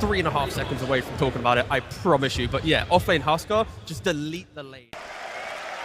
3.5 seconds away from talking about it, I promise you. But yeah, offlane Huskar, just delete the lane.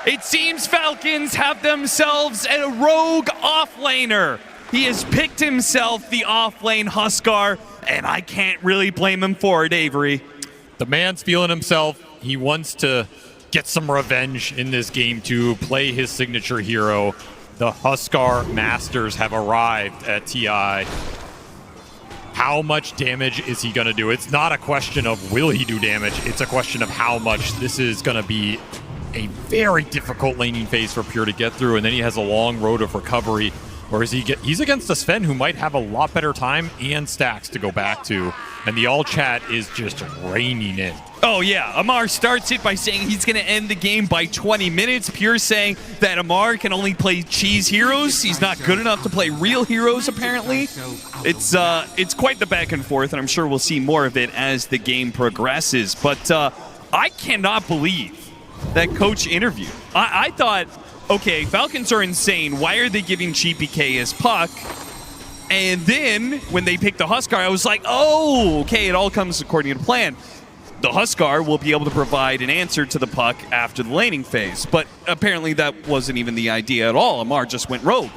It seems Falcons have themselves a rogue offlaner. He has picked himself the offlane Huskar, and I can't really blame him for it, Avery. The man's feeling himself. He wants to get some revenge in this game to play his signature hero. The Huskar Masters have arrived at TI. How much damage is he going to do? It's not a question of will he do damage. It's a question of how much. This is going to be a very difficult laning phase for Pure to get through, and then he has a long road of recovery. Whereas he's against a Sven who might have a lot better time and stacks to go back to. And the all chat is just raining in. Oh yeah, Amar starts it by saying he's going to end the game by 20 minutes. Pure saying that Amar can only play cheese heroes. He's not good enough to play real heroes, apparently. It's quite the back and forth, and I'm sure we'll see more of it as the game progresses. But I cannot believe that coach interview. I thought, okay, Falcons are insane. Why are they giving GPK as Puck? And then when they picked the Huskar, I was like, oh, okay, it all comes according to plan. The Huskar will be able to provide an answer to the Puck after the laning phase. But apparently that wasn't even the idea at all. Amar just went rogue.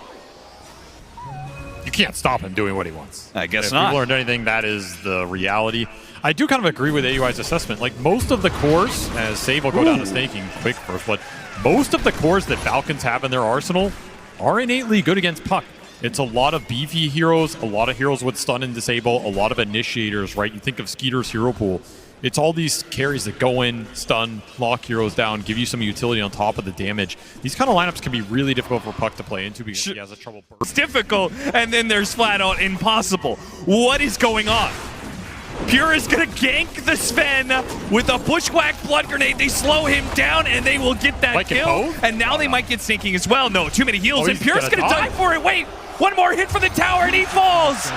You can't stop him doing what he wants. I guess if not. If we've learned anything, that is the reality. I do kind of agree with AUI's assessment. Like, most of the cores, as Save will go down to snaking quick first, but most of the cores that Falcons have in their arsenal are innately good against Puck. It's a lot of beefy heroes, a lot of heroes with stun and disable, a lot of initiators, right? You think of Skeeter's hero pool. It's all these carries that go in, stun, lock heroes down, give you some utility on top of the damage. These kind of lineups can be really difficult for Puck to play into because he has a trouble burst. It's difficult, and then there's flat out impossible. What is going on? Pure is going to gank the Sven with a Bushwhack Blood Grenade. They slow him down, and they will get that kill. And now they might get sinking as well. No, too many heals, and Pure's going to die for it. Wait, one more hit for the tower, and he falls.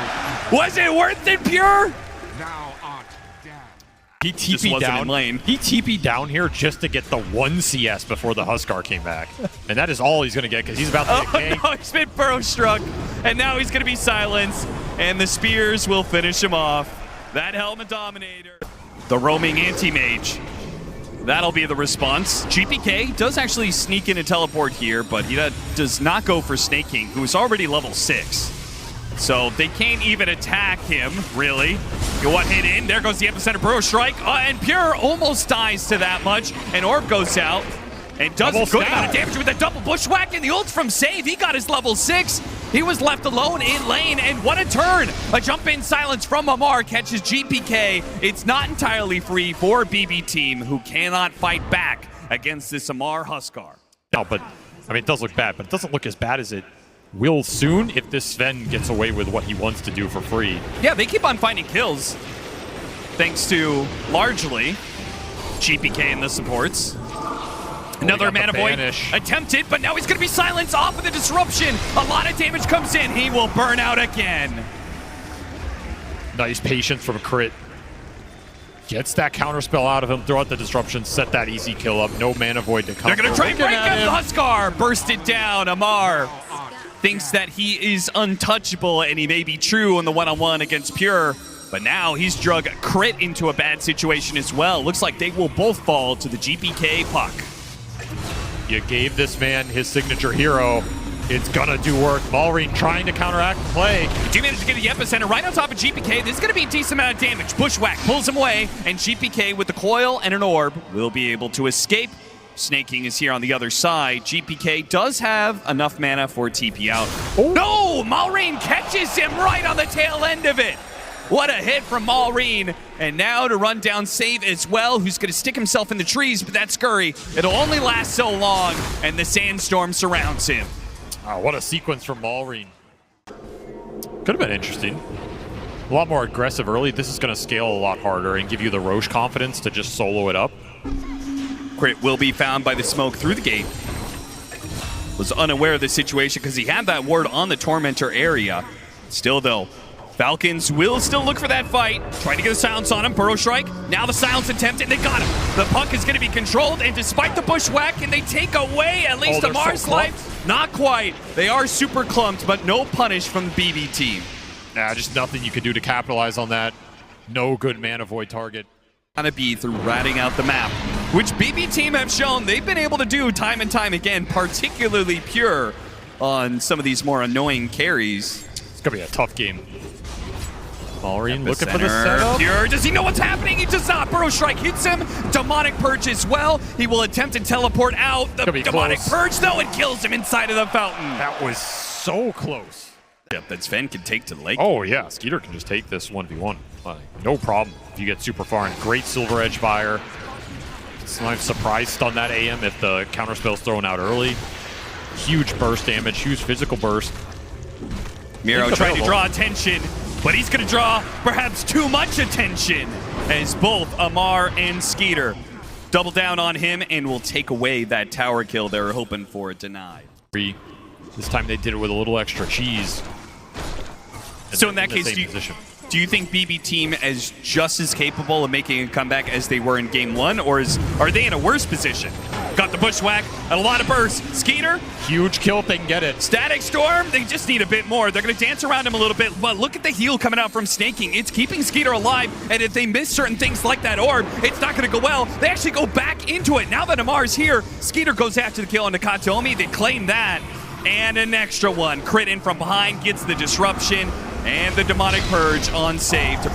Was it worth it, Pure? He TP'd down. He TP'd down here just to get the 1 CS before the Huskar came back. And that is all he's going to get because he's about to get ganked. No, he's been burrow struck, and now he's going to be silenced, and the spears will finish him off. That Helmet Dominator. The roaming anti-mage. That'll be the response. GPK does actually sneak in and teleport here, but he does not go for Snaking, who's already level 6. So they can't even attack him, really. Get one hit in. There goes the Epicenter Burrow Strike. And Pure almost dies to that much. And Orb goes out and does a good amount of damage with a double Bushwhack. And the ult from Save, he got his level 6. He was left alone in lane. And what a turn. A jump in silence from Amar catches GPK. It's not entirely free for BB Team, who cannot fight back against this Amar Huskar. No, but I mean, it does look bad, but it doesn't look as bad as it will soon if this Sven gets away with what he wants to do for free. Yeah, they keep on finding kills, thanks to, largely, GPK and the supports. Another Mana Void attempted, but now he's going to be silenced off of the disruption. A lot of damage comes in. He will burn out again. Nice patience from Crit. Gets that counterspell out of him, throw out the disruption, set that easy kill up. No Mana Void to come. They're going to try and break him. Huskar burst it down. Amar thinks that he is untouchable, and he may be true on the one-on-one against Pure, but now he's drug Crit into a bad situation as well. Looks like they will both fall to the GPK Puck. You gave this man his signature hero. It's gonna do work. Malrine trying to counteract the play. Do manage to get the Epicenter right on top of GPK. This is gonna be a decent amount of damage. Bushwhack pulls him away, and GPK with the coil and an orb will be able to escape. Snaking is here on the other side. GPK does have enough mana for TP out. Oh. No! Malrine catches him right on the tail end of it. What a hit from Malrine. And now to run down Save as well, who's going to stick himself in the trees, but that Scurry, it'll only last so long, and the Sandstorm surrounds him. Oh, what a sequence from Malrine. Could have been interesting. A lot more aggressive early. This is going to scale a lot harder and give you the Roche confidence to just solo it up. Crit will be found by the smoke through the gate. Was unaware of the situation because he had that ward on the Tormentor area. Still, though, Falcons will still look for that fight. Trying to get a silence on him. Burrow Strike. Now the silence attempt, and they got him. The puck is going to be controlled, and despite the Bushwhack, can they take away at least Amar's life? Not quite. They are super clumped, but no punish from the BB team. Nah, just nothing you could do to capitalize on that. No good mana void target. Gonna be through ratting out the map, which BB team have shown they've been able to do time and time again, particularly Pure on some of these more annoying carries. It's gonna be a tough game. Malrine looking for the setup. Pure, does he know what's happening? He does not. Burrow Strike hits him. Demonic Purge as well. He will attempt to teleport out. The Demonic Purge, though, and kills him inside of the fountain. That was so close. Yep, that Sven can take to the lake. Oh, yeah. Skeeter can just take this 1v1. No problem if you get super far. And great Silver Edge fire. Slime surprise stun that AM if the counterspell's thrown out early. Huge burst damage, huge physical burst. Miro trying to draw attention, but he's going to draw perhaps too much attention as both Amar and Skeeter double down on him and will take away that tower kill they were hoping for denied. This time they did it with a little extra cheese. So in that case, do you think BB team is just as capable of making a comeback as they were in game one, or are they in a worse position? Got the bushwhack and a lot of burst. Skeeter, huge kill if they can get it. Static Storm, they just need a bit more. They're going to dance around him a little bit, but look at the heal coming out from Snaking. It's keeping Skeeter alive, and if they miss certain things like that orb, it's not going to go well. They actually go back into it. Now that Amar's here, Skeeter goes after the kill on Nakatomi. They claim that, and an extra one. Crit in from behind, gets the disruption, and the Demonic Purge on save to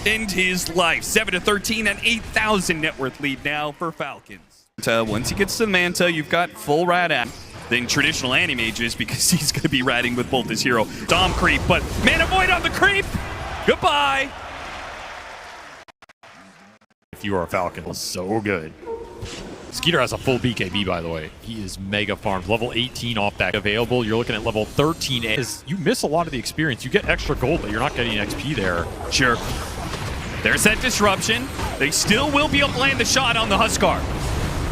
end his life. 7-13, an 8,000 net worth lead now for Falcons. Once he gets to the Manta, you've got full rat at than traditional Animages because he's going to be ratting with both his hero. Dom creep, but Mana Void on the creep. Goodbye. If you are a Falcon, so good. Skeeter has a full BKB, by the way. He is mega farmed. Level 18 off that available. You're looking at level 13. You miss a lot of the experience. You get extra gold, but you're not getting XP there. Sure. There's that disruption. They still will be able to land the shot on the Huskar.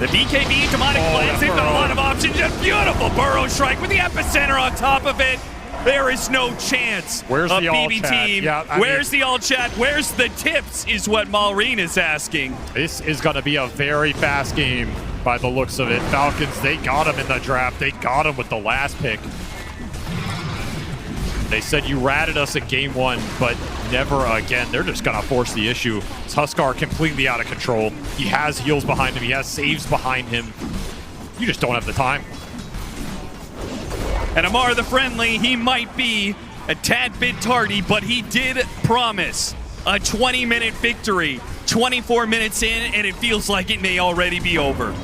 The BKB, Demonic Cleanse, they've got a lot of options. A beautiful Burrow Strike with the epicenter on top of it. There is no chance. Where's the BB team? Yeah, Where's the all chat? Where's the tips is what Malrine is asking. This is going to be a very fast game by the looks of it. Falcons, they got him in the draft. They got him with the last pick. They said you ratted us in game one, but never again. They're just going to force the issue. It's Huskar completely out of control. He has heals behind him. He has saves behind him. You just don't have the time. And Amar the Friendly, he might be a tad bit tardy, but he did promise a 20-minute victory. 24 minutes in, and it feels like it may already be over.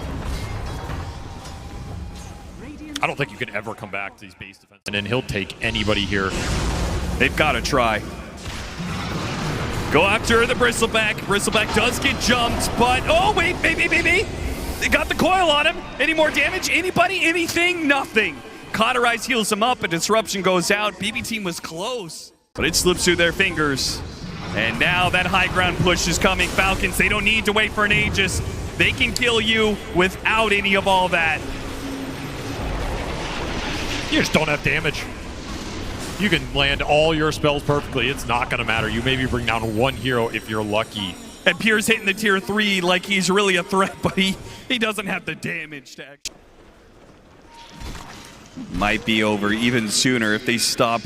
I don't think you can ever come back to these base defense. And then he'll take anybody here. They've got to try. Go after the Bristleback. Bristleback does get jumped, but oh, wait, maybe. They got the coil on him. Any more damage? Anybody? Anything? Nothing. Cauterize heals him up, a disruption goes out. BB team was close, but it slips through their fingers. And now that high ground push is coming. Falcons, they don't need to wait for an Aegis. They can kill you without any of all that. You just don't have damage. You can land all your spells perfectly. It's not going to matter. You maybe bring down one hero if you're lucky. And Pierre's hitting the tier 3 like he's really a threat, but he doesn't have the damage to actually. Might be over even sooner if they stop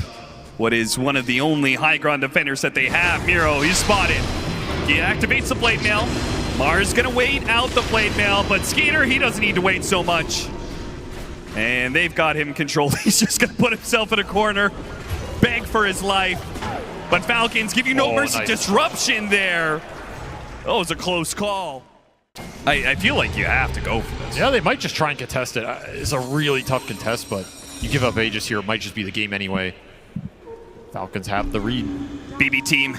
what is one of the only high ground defenders that they have. Miro, he's spotted. He activates the blade mail. Mars gonna wait out the blade mail, but Skeeter, he doesn't need to wait so much. And they've got him controlled. He's just gonna put himself in a corner, beg for his life. But Falcons give you no mercy. Nice. Disruption there. Oh, it's a close call. I feel like you have to go for this. Yeah, they might just try and contest it. It's a really tough contest, but you give up Aegis here, it might just be the game anyway. Falcons have the read. BB team,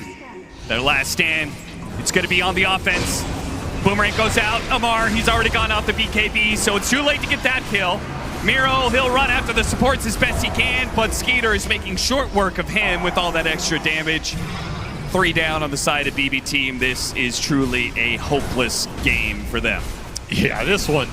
their last stand. It's going to be on the offense. Boomerang goes out. Amar, he's already gone out the BKB, so it's too late to get that kill. Miro, he'll run after the supports as best he can, but Skeeter is making short work of him with all that extra damage. 3 down on the side of BB team. This is truly a hopeless game for them. Yeah, this one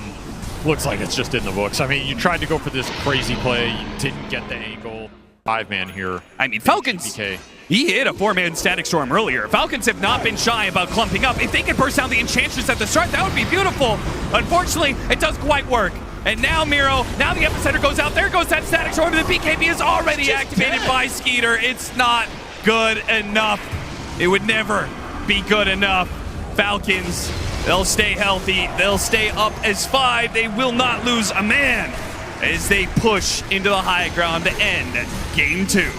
looks like it's just in the books. I mean, you tried to go for this crazy play. You didn't get the angle. 5-man here. I mean, Falcons, he hit a 4-man Static Storm earlier. Falcons have not been shy about clumping up. If they could burst down the Enchantress at the start, that would be beautiful. Unfortunately, it doesn't quite work. And now Miro, now the epicenter goes out. There goes that Static Storm. The BKB is already activated by Skeeter. It's not good enough. It would never be good enough. Falcons, they'll stay healthy. They'll stay up as 5. They will not lose a man as they push into the high ground to end game 2.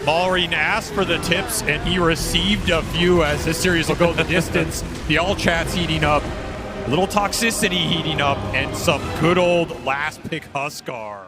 Maureen asked for the tips, and he received a few as this series will go the distance. The all chat's heating up, a little toxicity heating up, and some good old last pick Huskar.